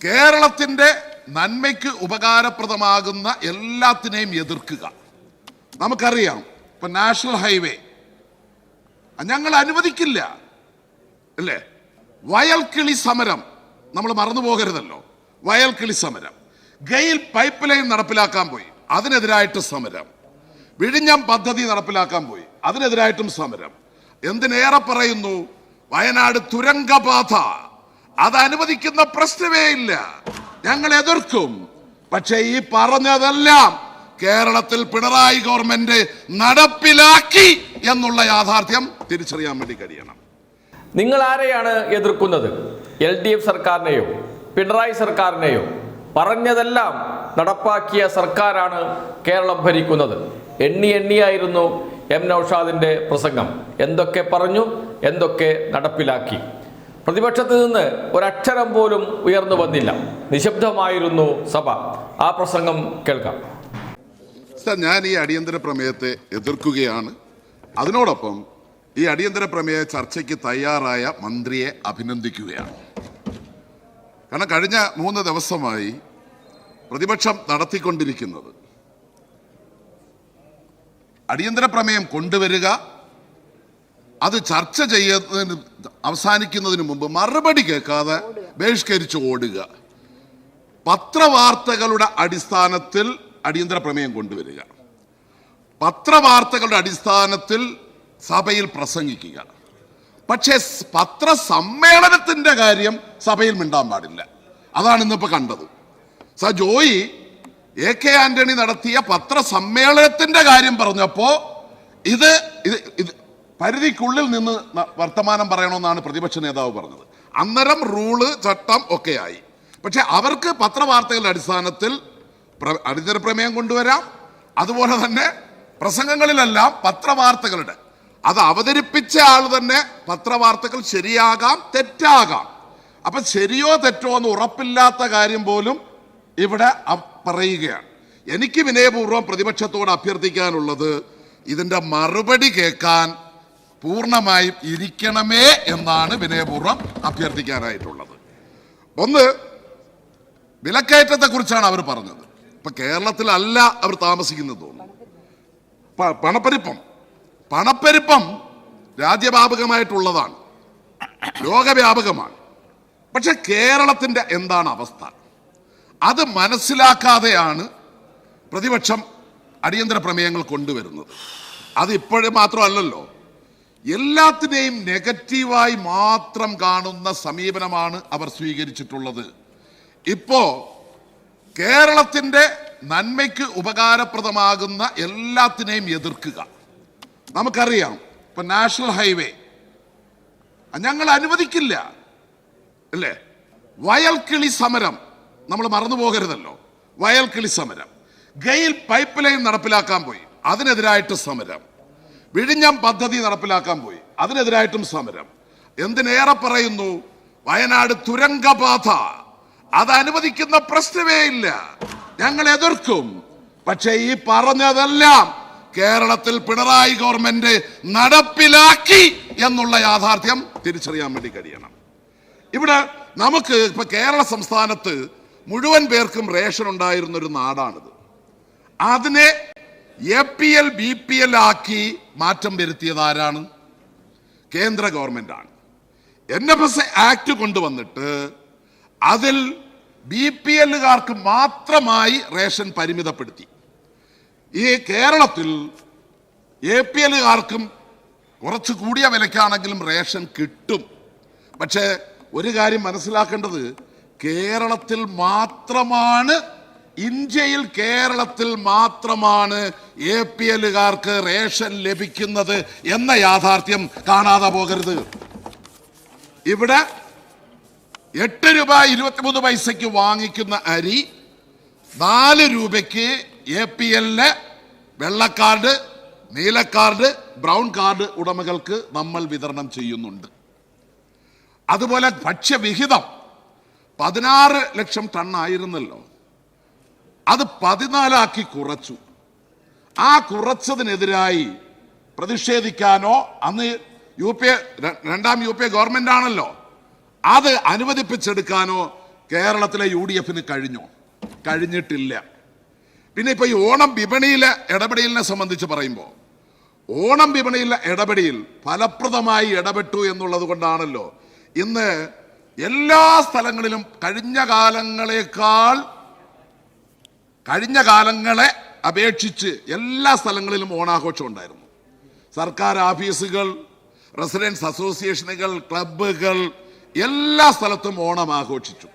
കേരളത്തിന്റെ നന്മയ്ക്ക് ഉപകാരപ്രദമാകുന്ന എല്ലാത്തിനെയും എതിർക്കുക. നമുക്കറിയാം, ഇപ്പൊ നാഷണൽ ഹൈവേ ഞങ്ങൾ അനുവദിക്കില്ല അല്ലേ? വയൽക്കിളി സമരം നമ്മൾ മറന്നു പോകരുതല്ലോ. വയൽക്കിളി സമരം, ഗെയിൽ പൈപ്പ് ലൈൻ നടപ്പിലാക്കാൻ പോയി, അതിനെതിരായിട്ട് സമരം. വിഴിഞ്ഞം പദ്ധതി നടപ്പിലാക്കാൻ പോയി, അതിനെതിരായിട്ടും സമരം. എന്തിനേറെ പറയുന്നു, വയനാട് തുരങ്കപാത അത് അനുവദിക്കുന്ന പ്രശ്നമേ ഇല്ല, ഞങ്ങൾ എതിർക്കും. പക്ഷേ ഈ പറഞ്ഞതെല്ലാം കേരളത്തിൽ പിണറായി ഗവൺമെന്റ് നടപ്പിലാക്കി എന്നുള്ള യാഥാർത്ഥ്യം തിരിച്ചറിയാൻ വേണ്ടി കഴിയണം. നിങ്ങൾ ആരെയാണ് എതിർക്കുന്നത്? LDF സർക്കാരിനെയോ പിണറായി സർക്കാരിനെയോ? പറഞ്ഞതെല്ലാം നടപ്പാക്കിയ സർക്കാരാണ് കേരളം ഭരിക്കുന്നത്. എണ്ണിയായിരുന്നു M. നൗഷാദിന്റെ പ്രസംഗം. എന്തൊക്കെ പറഞ്ഞു, എന്തൊക്കെ നടപ്പിലാക്കി. പ്രതിപക്ഷത്ത് നിന്ന് ഒരക്ഷരം പോലും ഉയർന്നു വന്നില്ല, നിശബ്ദമായിരുന്നു സഭ. ആ പ്രസംഗം കേൾക്കാം. ഞാൻ ഈ അടിയന്തര പ്രമേയത്തെ എതിർക്കുകയാണ്. അതിനോടൊപ്പം ഈ അടിയന്തര പ്രമേയ ചർച്ചയ്ക്ക് തയ്യാറായ മന്ത്രിയെ അഭിനന്ദിക്കുകയാണ്. കാരണം കഴിഞ്ഞ 3 ദിവസമായി പ്രതിപക്ഷം നടത്തിക്കൊണ്ടിരിക്കുന്നത് അടിയന്തര പ്രമേയം കൊണ്ടുവരിക, അത് ചർച്ച ചെയ്യുന്നതിന് അവസാനിക്കുന്നതിന് മുമ്പ് മറുപടി കേൾക്കാതെ ബഹിഷ്കരിച്ച് ഓടുക, പത്രവാർത്തകളുടെ അടിസ്ഥാനത്തിൽ അടിയന്തര പ്രമേയം കൊണ്ടുവരിക, പത്രവാർത്തകളുടെ അടിസ്ഥാനത്തിൽ സഭയിൽ പ്രസംഗിക്കുക. പക്ഷേ പത്രസമ്മേളനത്തിന്റെ കാര്യം സഭയിൽ മിണ്ടാൻ പാടില്ല. അതാണ് ഇന്നിപ്പോ കണ്ടത്. ജോയി AK ആന്റണി നടത്തിയ പത്രസമ്മേളനത്തിന്റെ കാര്യം പറഞ്ഞപ്പോ ഇത് പരിധിക്കുള്ളിൽ നിന്ന് വർത്തമാനം പറയണമെന്നാണ് പ്രതിപക്ഷ നേതാവ് പറഞ്ഞത്. അന്നേരം റൂള്, ചട്ടം ഒക്കെ ആയി. പക്ഷെ അവർക്ക് പത്രവാർത്തകളുടെ അടിസ്ഥാനത്തിൽ അടിയന്തര പ്രമേയം കൊണ്ടുവരാം. അതുപോലെ തന്നെ പ്രസംഗങ്ങളിലെല്ലാം പത്രവാർത്തകളുടെ അത് അവതരിപ്പിച്ച ആൾ തന്നെ പത്രവാർത്തകൾ ശരിയാകാം, തെറ്റാകാം. അപ്പൊ ശരിയോ തെറ്റോ എന്ന് ഉറപ്പില്ലാത്ത കാര്യം പോലും ഇവിടെ പറയുകയാണ്. എനിക്ക് വിനയപൂർവ്വം പ്രതിപക്ഷത്തോട് അഭ്യർത്ഥിക്കാനുള്ളത്, ഇതിന്റെ മറുപടി കേൾക്കാൻ പൂർണ്ണമായും ഇരിക്കണമേ എന്നാണ് വിനയപൂർവ്വം അഭ്യർത്ഥിക്കാനായിട്ടുള്ളത്. ഒന്ന്, വിലക്കയറ്റത്തെ കുറിച്ചാണ് അവർ പറഞ്ഞത്. ഇപ്പൊ കേരളത്തിലല്ല അവർ താമസിക്കുന്നത് തോന്നുന്നു. പണപ്പെരുപ്പം രാജ്യവ്യാപകമായിട്ടുള്ളതാണ്, ലോകവ്യാപകമാണ്. പക്ഷെ കേരളത്തിന്റെ എന്താണ് അവസ്ഥ, അത് മനസ്സിലാക്കാതെയാണ് പ്രതിപക്ഷം അടിയന്തര പ്രമേയങ്ങൾ കൊണ്ടുവരുന്നത്. അത് ഇപ്പോഴും മാത്രമല്ലല്ലോ, എല്ലാത്തിനെയും നെഗറ്റീവായി മാത്രം കാണുന്ന സമീപനമാണ് അവർ സ്വീകരിച്ചിട്ടുള്ളത്. ഇപ്പോ കേരളത്തിന്റെ നന്മയ്ക്ക് ഉപകാരപ്രദമാകുന്ന എല്ലാത്തിനെയും എതിർക്കുക. നമുക്കറിയാം, ഇപ്പൊ നാഷണൽ ഹൈവേ ഞങ്ങൾ അനുവദിക്കില്ല അല്ലേ? വയൽക്കിളി സമരം നമ്മൾ മറന്നു പോകരുതല്ലോ. വയൽക്കിളി സമരം, ഗെയിൽ പൈപ്പ് ലൈൻ നടപ്പിലാക്കാൻ പോയി, അതിനെതിരായിട്ട് സമരം. വിഴിഞ്ഞം പദ്ധതി നടപ്പിലാക്കാൻ പോയി, അതിനെതിരായിട്ടും സമരം. എന്തിനേറെ പറയുന്നു, വയനാട് തുരങ്കപാത അത് അനുവദിക്കുന്ന പ്രശ്നമേ ഇല്ല, ഞങ്ങൾ എതിർക്കും. പക്ഷേ ഈ പറഞ്ഞതെല്ലാം കേരളത്തിൽ പിണറായി ഗവൺമെന്റ് നടപ്പിലാക്കി എന്നുള്ള യാഥാർത്ഥ്യം തിരിച്ചറിയാൻ വേണ്ടി കഴിയണം. ഇവിടെ നമുക്ക് ഇപ്പൊ കേരള സംസ്ഥാനത്ത് മുഴുവൻ പേർക്കും റേഷൻ ഉണ്ടായിരുന്ന ഒരു നാടാണിത്. അതിനെ APL BPL ആക്കി മാറ്റം വരുത്തിയത് ആരാണ്? കേന്ദ്ര ഗവൺമെന്റ് ആണ്. NFS ആക്ട് കൊണ്ടുവന്നിട്ട് അതിൽ BPLകാർക്ക് മാത്രമായി റേഷൻ പരിമിതപ്പെടുത്തി. ഈ കേരളത്തിൽ APLകാർക്കും കുറച്ച് കൂടിയ വിലക്കാണെങ്കിലും റേഷൻ കിട്ടും. പക്ഷേ ഒരു കാര്യം മനസ്സിലാക്കേണ്ടത്, കേരളത്തിൽ മാത്രമാണ്, ഇന്ത്യയിൽ കേരളത്തിൽ മാത്രമാണ് APLകാർക്ക് റേഷൻ ലഭിക്കുന്നത് എന്ന യാഥാർത്ഥ്യം കാണാതെ പോകരുത്. ഇവിടെ 8 രൂപ 23 പൈസയ്ക്ക് വാങ്ങിക്കുന്ന അരി 4 രൂപയ്ക്ക് APLലെ വെള്ളക്കാർഡ്, നീലക്കാർഡ്, ബ്രൗൺ കാർഡ് ഉടമകൾക്ക് നമ്മൾ വിതരണം ചെയ്യുന്നുണ്ട്. അതുപോലെ ഭക്ഷ്യവിഹിതം 16 ലക്ഷം ടൺ ആയിരുന്നല്ലോ, അത് 14 ആക്കി കുറച്ചു. ആ കുറച്ചതിനെതിരായി പ്രതിഷേധിക്കാനോ, അന്ന് രണ്ടാം UPA ഗവൺമെന്റ് ആണല്ലോ, അത് അനുവദിപ്പിച്ചെടുക്കാനോ കേരളത്തിലെ UDF കഴിഞ്ഞോ? കഴിഞ്ഞിട്ടില്ല. പിന്നെ ഇപ്പൊ ഈ ഓണം വിപണിയിലെ ഇടപെടലിനെ സംബന്ധിച്ച് പറയുമ്പോൾ ഓണം വിപണിയിലെ ഇടപെടൽ ഫലപ്രദമായി ഇടപെട്ടു എന്നുള്ളത് കൊണ്ടാണല്ലോ ഇന്ന് എല്ലാ സ്ഥലങ്ങളിലും കഴിഞ്ഞ കാലങ്ങളെ അപേക്ഷിച്ച് എല്ലാ സ്ഥലങ്ങളിലും ഓണാഘോഷം ഉണ്ടായിരുന്നു. സർക്കാർ ഓഫീസുകൾ, റെസിഡൻസ് അസോസിയേഷനുകൾ, ക്ലബ്ബുകൾ എല്ലാ സ്ഥലത്തും ഓണം ആഘോഷിച്ചു.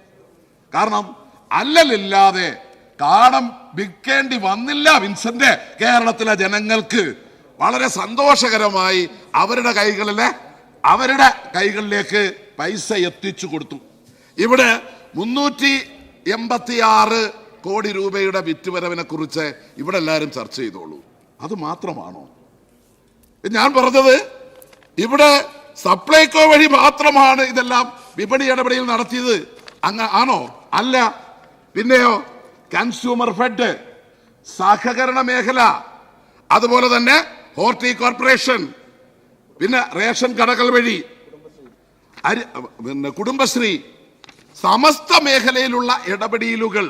കാരണം അല്ലലില്ലാതെ കാണം വിൽക്കേണ്ടി വന്നില്ല വിൻസെന്റ്. കേരളത്തിലെ ജനങ്ങൾക്ക് വളരെ സന്തോഷകരമായി അവരുടെ കൈകളിലേക്ക് പൈസ എത്തിച്ചു കൊടുത്തു. ഇവിടെ 386 കോടി രൂപയുടെ വിറ്റുവരവിനെ കുറിച്ച് ഇവിടെ എല്ലാവരും ചർച്ച ചെയ്തോളൂ. അത് മാത്രമാണോ ഞാൻ പറഞ്ഞത്? ഇവിടെ സപ്ലൈകോ വഴി മാത്രമാണ് ഇതെല്ലാം വിപണി ഇടപെടൽ നടത്തിയത് ആണോ? അല്ല. പിന്നെയോ കൺസ്യൂമർ ഫെഡ്, സഹകരണ മേഖല, അതുപോലെ തന്നെ ഹോർട്ടി കോർപ്പറേഷൻ, പിന്നെ റേഷൻ കടകൾ വഴി, പിന്നെ കുടുംബശ്രീ, സമസ്ത മേഖലയിലുള്ള ഇടപെടലുകൾ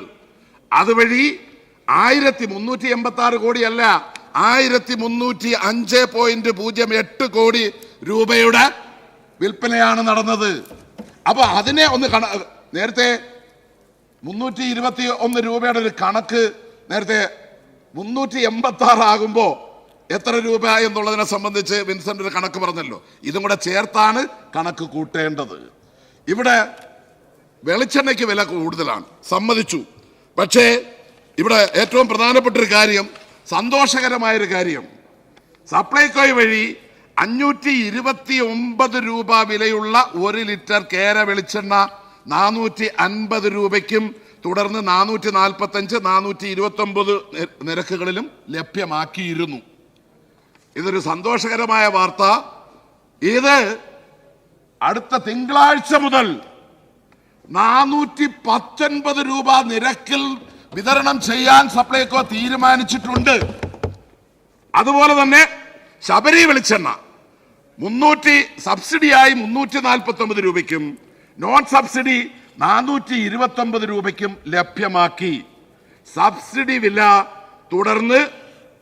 അതുവഴി 1386 കോടിയല്ല 1305.08 കോടി രൂപയുടെ വിൽപ്പനയാണ് നടന്നത്. അപ്പൊ അതിനെ ഒന്ന് നേരത്തെ 321 രൂപയുടെ ഒരു കണക്ക് നേരത്തെ 386 ആകുമ്പോ എത്ര രൂപ എന്നുള്ളതിനെ സംബന്ധിച്ച് വിൻസെന്റ് ഒരു കണക്ക് പറഞ്ഞല്ലോ. ഇതും കൂടെ ചേർത്താണ് കണക്ക് കൂട്ടേണ്ടത്. ഇവിടെ വെളിച്ചെണ്ണയ്ക്ക് വില കൂടുതലാണ്, സമ്മതിച്ചു. പക്ഷേ ഇവിടെ ഏറ്റവും പ്രധാനപ്പെട്ട ഒരു കാര്യം, സന്തോഷകരമായൊരു കാര്യം, സപ്ലൈകോ വഴി 529 രൂപ വിലയുള്ള 1 ലിറ്റർ കേര വെളിച്ചെണ്ണ 450 രൂപയ്ക്കും തുടർന്ന് 445, 429 നിരക്കുകളിലും ലഭ്യമാക്കിയിരുന്നു. ഇതൊരു സന്തോഷകരമായ വാർത്ത. ഇത് അടുത്ത തിങ്കളാഴ്ച മുതൽ 419 രൂപ നിരക്കിൽ വിതരണം ചെയ്യാൻ സപ്ലൈകോ തീരുമാനിച്ചിട്ടുണ്ട്. അതുപോലെ തന്നെ ശബരി വെളിച്ചെണ്ണ സബ്സിഡിയായി 349 രൂപയ്ക്കും നോൺ സബ്സിഡി 429 രൂപയ്ക്കും ലഭ്യമാക്കി. സബ്സിഡി വില തുടർന്ന്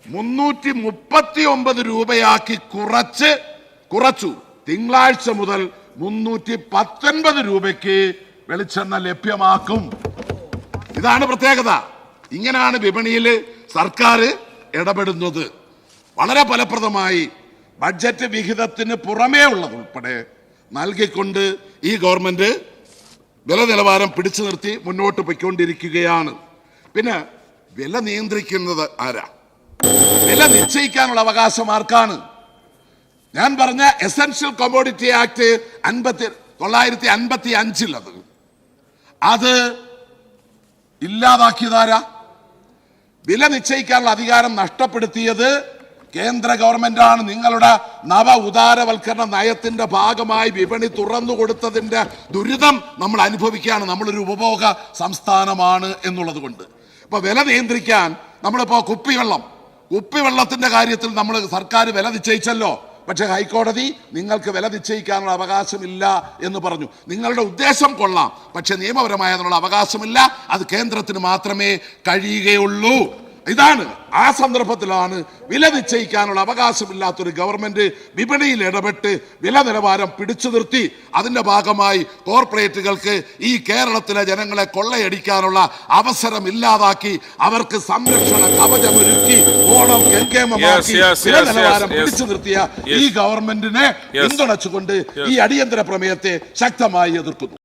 339 രൂപയാക്കി കുറച്ചു. തിങ്കളാഴ്ച മുതൽ 319 രൂപയ്ക്ക് വെളിച്ചെണ്ണ ലഭ്യമാക്കും. ഇതാണ് പ്രത്യേകത. ഇങ്ങനെയാണ് വിപണിയിൽ സർക്കാർ ഇടപെടുന്നത്. വളരെ ഫലപ്രദമായി ബഡ്ജറ്റ് വിഹിതത്തിന് പുറമേ ഉള്ളതുൾപ്പെടെ നൽകിക്കൊണ്ട് ഈ ഗവൺമെന്റ് വില നിലവാരം പിടിച്ചു നിർത്തി മുന്നോട്ട് പോയിക്കൊണ്ടിരിക്കുകയാണ്. പിന്നെ വില നിയന്ത്രിക്കുന്നത് ആരാ? വില നിശ്ചയിക്കാനുള്ള അവകാശം ആർക്കാണ്? ഞാൻ പറഞ്ഞ എസൻഷ്യൽ കമ്മോഡിറ്റി ആക്ട് 1955 അത് ഇല്ലാതാക്കിയതാരാ? വില നിശ്ചയിക്കാനുള്ള അധികാരം നഷ്ടപ്പെടുത്തിയത് കേന്ദ്ര ഗവൺമെന്റാണ്. നിങ്ങളുടെ നവ ഉദാരവൽക്കരണ നയത്തിന്റെ ഭാഗമായി വിപണി തുറന്നു കൊടുത്തതിന്റെ ദുരിതം നമ്മൾ അനുഭവിക്കുകയാണ്. നമ്മളൊരു ഉപഭോഗ സംസ്ഥാനമാണ് എന്നുള്ളത് കൊണ്ട്. ഇപ്പൊ വില നിയന്ത്രിക്കാൻ നമ്മളിപ്പോ കുപ്പിവെള്ളത്തിന്റെ കാര്യത്തിൽ നമ്മൾ സർക്കാർ വില നിശ്ചയിച്ചല്ലോ. പക്ഷെ ഹൈക്കോടതി നിങ്ങൾക്ക് വില നിശ്ചയിക്കാനുള്ള അവകാശമില്ല എന്ന് പറഞ്ഞു. നിങ്ങളുടെ ഉദ്ദേശം കൊള്ളാം, പക്ഷെ നിയമപരമായ അതിനുള്ള അവകാശമില്ല. അത് കേന്ദ്രത്തിന് മാത്രമേ കഴിയുകയുള്ളൂ. ഇതാണ് ആ സന്ദർഭത്തിലാണ് വില നിശ്ചയിക്കാനുള്ള അവകാശമില്ലാത്തൊരു ഗവൺമെന്റ് വിപണിയിൽ ഇടപെട്ട് വില നിലവാരം പിടിച്ചു നിർത്തി. അതിന്റെ ഭാഗമായി കോർപ്പറേറ്റുകൾക്ക് ഈ കേരളത്തിലെ ജനങ്ങളെ കൊള്ളയടിക്കാനുള്ള അവസരം ഇല്ലാതാക്കി അവർക്ക് സംരക്ഷണ കവചമൊരുക്കി ഓണം കെങ്കേമമാക്കി വില നിലവാരം പിടിച്ചു നിർത്തിയ ഈ ഗവൺമെന്റിനെ പിന്തുണച്ചുകൊണ്ട് ഈ അടിയന്തര പ്രമേയത്തെ ശക്തമായി എതിർക്കുന്നു.